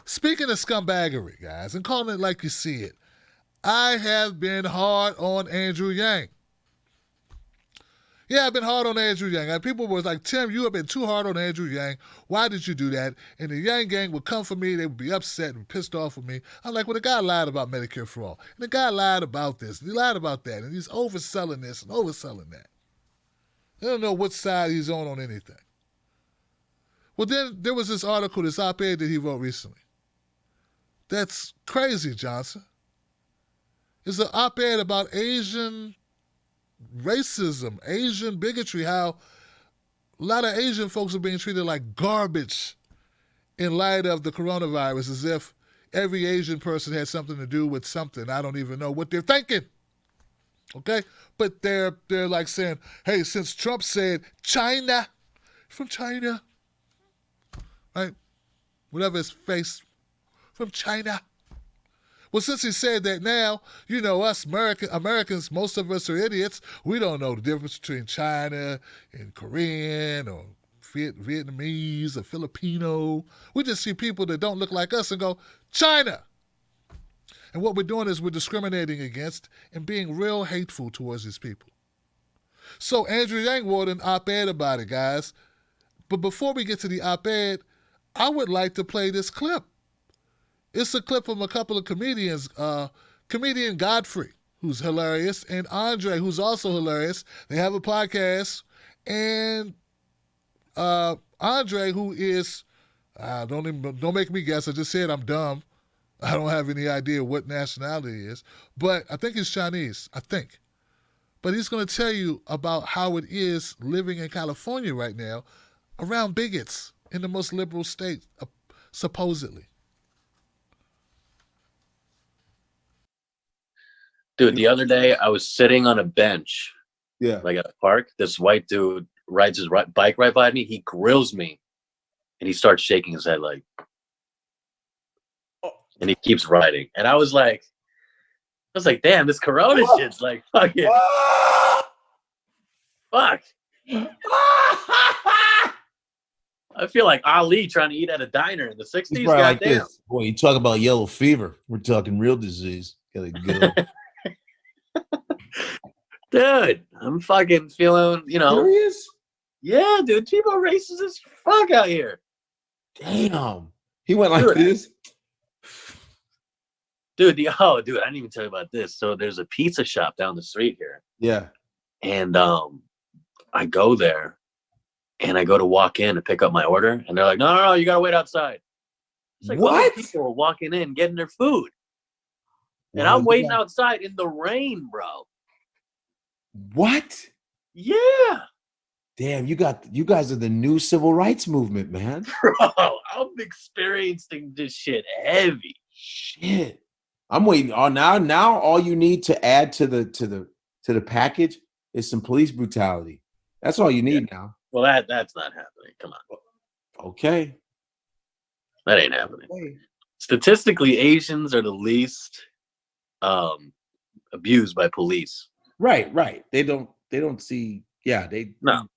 Speaking of scumbaggery, guys, and calling it like you see it, I have been hard on Andrew Yang. Yeah, I've been hard on Andrew Yang. And people were like, Tim, you have been too hard on Andrew Yang. Why did you do that? And the Yang gang would come for me. They would be upset and pissed off with me. I'm like, well, the guy lied about Medicare for all. And the guy lied about this. And he lied about that. And he's overselling this and overselling that. I don't know what side he's on anything. Well, then there was this article, this op-ed that he wrote recently. That's crazy, Johnson. It's an op-ed about Asian racism, Asian bigotry, how a lot of Asian folks are being treated like garbage in light of the coronavirus, as if every Asian person had something to do with something. I don't even know what they're thinking. Okay? But they're like saying, hey, since Trump said China, from China, right? Whatever his face, from China. Well, since he said that now, you know, us Americans, most of us are idiots. We don't know the difference between China and Korean or Vietnamese or Filipino. We just see people that don't look like us and go, China. And what we're doing is we're discriminating against and being real hateful towards these people. So Andrew Yang wrote an op-ed about it, guys. But before we get to the op-ed, I would like to play this clip. It's a clip from a couple of comedians, comedian Godfrey, who's hilarious, and Andre, who's also hilarious. They have a podcast, and Andre, who is, don't make me guess. I just said I'm dumb. I don't have any idea what nationality he is, but I think he's Chinese. I think, but he's going to tell you about how it is living in California right now, around bigots in the most liberal state, supposedly. Dude, the other day I was sitting on a bench, like at a park. This white dude rides his bike right by me. He grills me, and he starts shaking his head like, and he keeps riding. And I was like, damn, this Corona shit's like fucking, fuck. I feel like Ali trying to eat at a diner in the 60s. Like this. Boy, you talk about yellow fever. We're talking real disease. Gotta go. Dude, I'm fucking feeling, you know. Serious? Yeah, dude. People are racist as fuck out here. Damn. He went like this. Dude, I didn't even tell you about this. So there's a pizza shop down the street here. Yeah. And I go there and I go to walk in to pick up my order. And they're like, no, you got to wait outside. It's like, what? People are walking in, getting their food. And I'm waiting outside in the rain, bro. What? Yeah. Damn, you guys are the new civil rights movement, man. Bro, I'm experiencing this shit heavy. Shit. I'm waiting. Oh, now all you need to add to the package is some police brutality. That's all you need now. Well, that's not happening. Come on. Okay. That ain't happening. Okay. Statistically, Asians are the least abused by police. Right. They don't see. Yeah, no.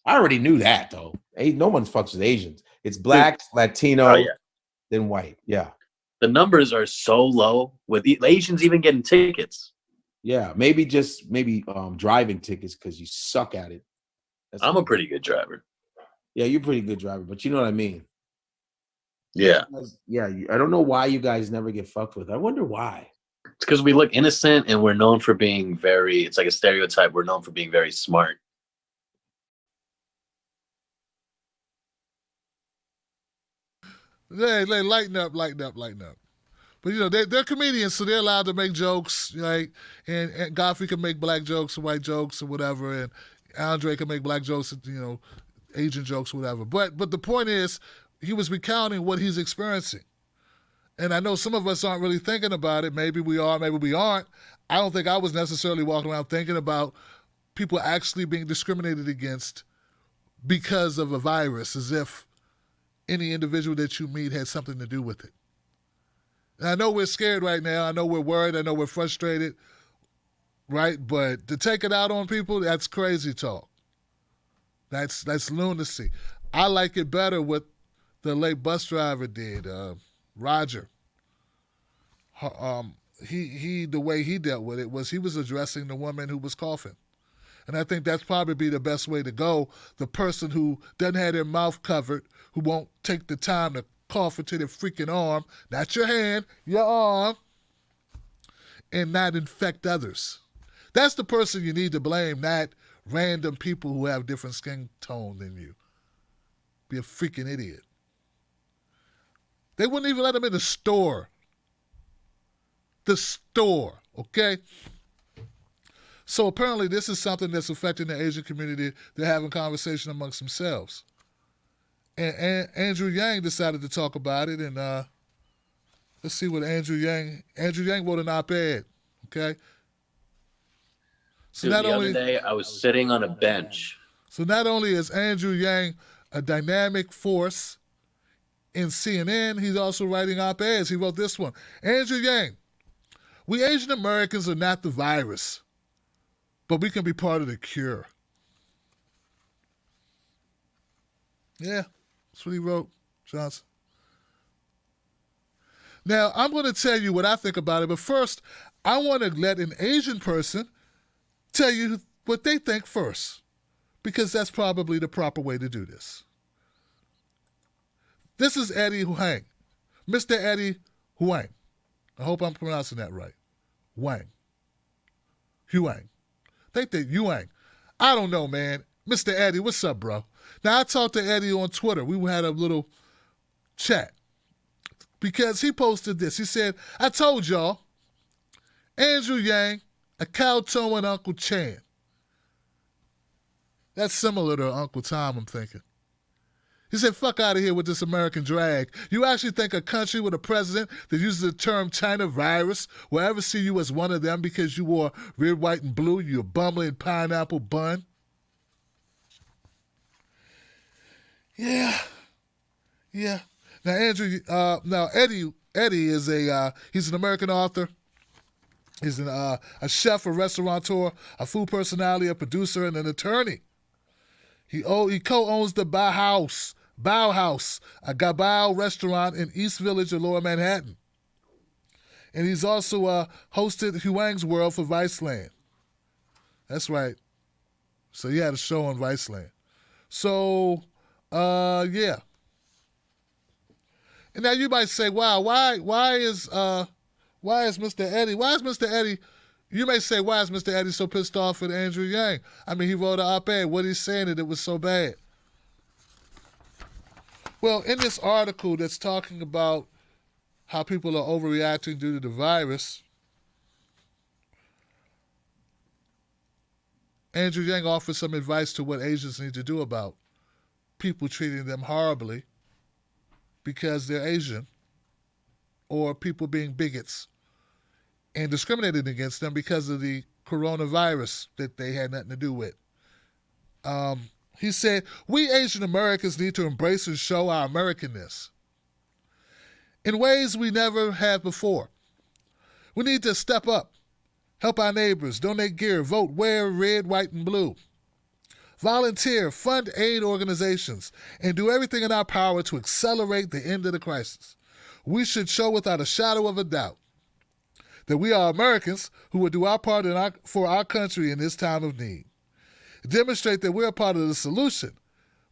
I already knew that though. No one fucks with Asians. It's blacks, Latino, then white. Yeah. The numbers are so low with Asians even getting tickets. Yeah, maybe driving tickets because you suck at it. I'm a pretty good driver. Yeah, you're a pretty good driver, but you know what I mean. Yeah. Yeah, I don't know why you guys never get fucked with. I wonder why. It's because we look innocent and we're known for being it's like a stereotype. We're known for being very smart. Hey, lighten up. But, you know, they're comedians, so they're allowed to make jokes, right? And Godfrey can make black jokes and white jokes and whatever, and Andre can make black jokes and, you know, Asian jokes, whatever. But the point is, he was recounting what he's experiencing. And I know some of us aren't really thinking about it. Maybe we are, maybe we aren't. I don't think I was necessarily walking around thinking about people actually being discriminated against because of a virus, as if any individual that you meet had something to do with it. And I know we're scared right now. I know we're worried. I know we're frustrated, right? But to take it out on people, that's crazy talk. That's lunacy. I like it better what the late bus driver did. Roger. He the way he dealt with it was he was addressing the woman who was coughing. And I think that's probably the best way to go. The person who doesn't have their mouth covered, who won't take the time to cough into their freaking arm, not your hand, your arm, and not infect others. That's the person you need to blame, not random people who have different skin tone than you. Be a freaking idiot. They wouldn't even let them in the store. The store, okay? So apparently this is something that's affecting the Asian community. They're having conversation amongst themselves. And Andrew Yang decided to talk about it. And let's see what Andrew Yang wrote an op-ed, okay? So Dude, the other day I was sitting on a bench. So not only is Andrew Yang a dynamic force in CNN, he's also writing op-eds. He wrote this one. Andrew Yang, we Asian Americans are not the virus, but we can be part of the cure. Yeah, that's what he wrote, Johnson. Now, I'm going to tell you what I think about it, but first, I want to let an Asian person tell you what they think first, because that's probably the proper way to do this. This is Eddie Huang, Mr. Eddie Huang. I hope I'm pronouncing that right. Huang. They think Huang. I don't know, man. Mr. Eddie, what's up, bro? Now, I talked to Eddie on Twitter. We had a little chat because he posted this. He said, I told y'all, Andrew Yang, a cow-towing Uncle Chan. That's similar to Uncle Tom, I'm thinking. He said, fuck out of here with this American drag. You actually think a country with a president that uses the term China virus will ever see you as one of them because you wore red, white, and blue, you bumbling pineapple bun? Yeah. Now, Eddie is he's an American author. He's a chef, a restaurateur, a food personality, a producer, and an attorney. He co-owns the Bauhaus, a Gabao restaurant in East Village of Lower Manhattan. And he's also hosted Huang's World for Viceland. That's right. So he had a show on Viceland. So, yeah. And now you might say, wow, why is Mr. Eddie, you may say, why is Mr. Eddie so pissed off at Andrew Yang? I mean, he wrote an op-ed. What he's saying that it was so bad. Well, in this article that's talking about how people are overreacting due to the virus, Andrew Yang offers some advice to what Asians need to do about people treating them horribly because they're Asian, or people being bigots and discriminating against them because of the coronavirus that they had nothing to do with. He said, we Asian Americans need to embrace and show our Americanness in ways we never have before. We need to step up, help our neighbors, donate gear, vote, wear red, white, and blue, volunteer, fund aid organizations, and do everything in our power to accelerate the end of the crisis. We should show without a shadow of a doubt that we are Americans who will do our part for our country in this time of need. Demonstrate that we're a part of the solution.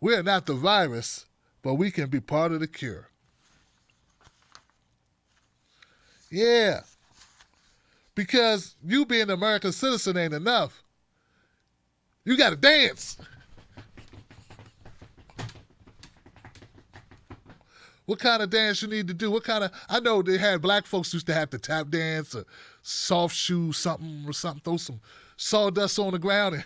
We are not the virus, but we can be part of the cure. Yeah. Because you being an American citizen ain't enough. You got to dance. What kind of dance you need to do? I know they had black folks used to have to tap dance or soft shoe something, throw some sawdust on the ground. And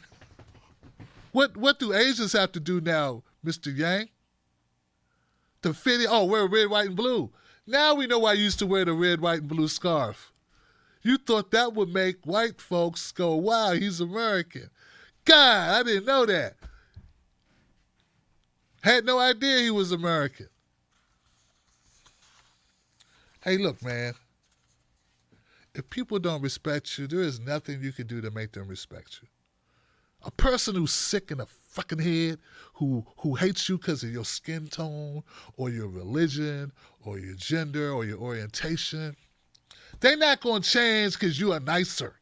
what do Asians have to do now, Mr. Yang? To fit in, wear red, white, and blue. Now we know why you used to wear the red, white, and blue scarf. You thought that would make white folks go, wow, he's American. God, I didn't know that. Had no idea he was American. Hey, look, man. If people don't respect you, there is nothing you can do to make them respect you. A person who's sick in the fucking head, who hates you because of your skin tone or your religion or your gender or your orientation. They're not going to change because you are nicer.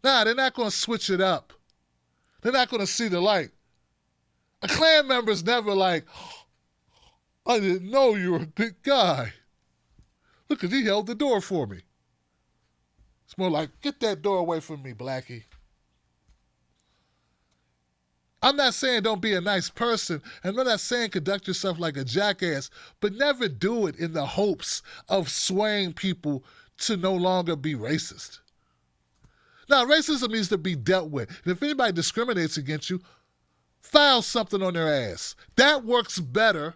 Nah, they're not going to switch it up. They're not going to see the light. A Klan member's never like, I didn't know you were a good guy. Look, he held the door for me. It's more like, get that door away from me, Blackie. I'm not saying don't be a nice person, and I'm not saying conduct yourself like a jackass, but never do it in the hopes of swaying people to no longer be racist. Now, racism needs to be dealt with. And if anybody discriminates against you, file something on their ass. That works better,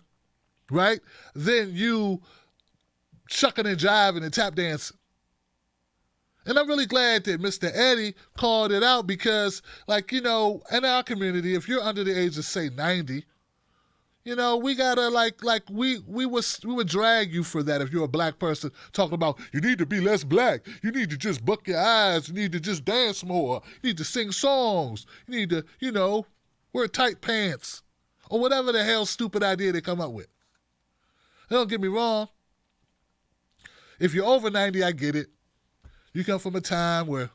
right, than you shucking and jiving and tap dancing. And I'm really glad that Mr. Eddie called it out because, like, you know, in our community, if you're under the age of, say, 90, you know, we gotta, we would drag you for that if you're a black person talking about, you need to be less black. You need to just buck your eyes. You need to just dance more. You need to sing songs. You need to, you know, wear tight pants. Or whatever the hell stupid idea they come up with. Don't get me wrong. If you're over 90, I get it. You come from a time where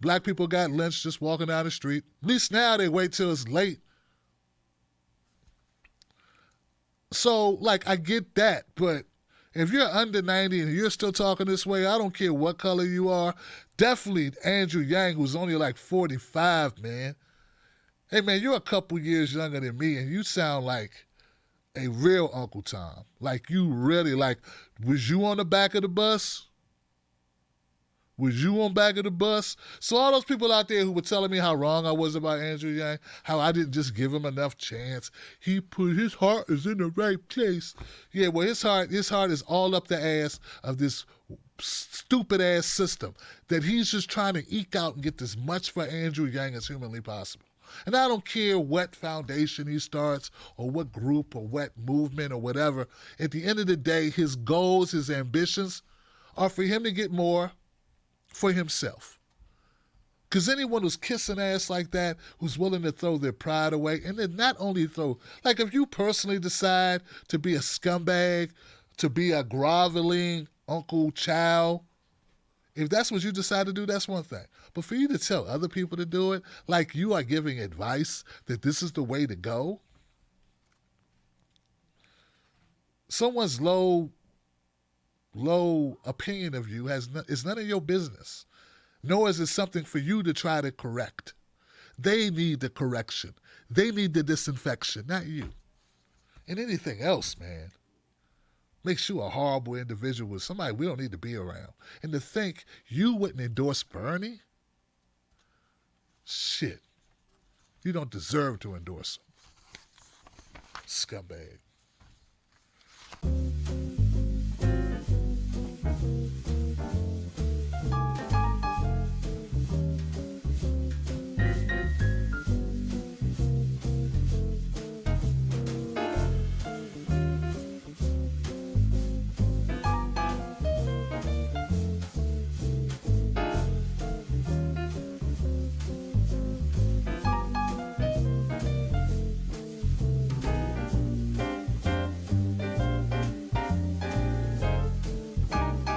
black people got lynched just walking down the street. At least now they wait till it's late. So, like, I get that. But if you're under 90 and you're still talking this way, I don't care what color you are. Definitely Andrew Yang, who's only like 45, man. Hey, man, you're a couple years younger than me, and you sound like a real Uncle Tom. Like, you really, like, was you on the back of the bus? Was you on back of the bus? So all those people out there who were telling me how wrong I was about Andrew Yang, how I didn't just give him enough chance. His heart is in the right place. Yeah, well, his heart is all up the ass of this stupid ass system that he's just trying to eke out and get as much for Andrew Yang as humanly possible. And I don't care what foundation he starts or what group or what movement or whatever. At the end of the day, his goals, his ambitions are for him to get more for himself. Because anyone who's kissing ass like that, who's willing to throw their pride away, and then not only throw, like if you personally decide to be a scumbag, to be a groveling Uncle Chow, if that's what you decide to do, that's one thing. But for you to tell other people to do it, like you are giving advice that this is the way to go, someone's low opinion of you is none of your business. Nor is it something for you to try to correct. They need the correction. They need the disinfection, not you. And anything else, man, makes you a horrible individual with somebody we don't need to be around. And to think you wouldn't endorse Bernie? Shit. You don't deserve to endorse him. Scumbag.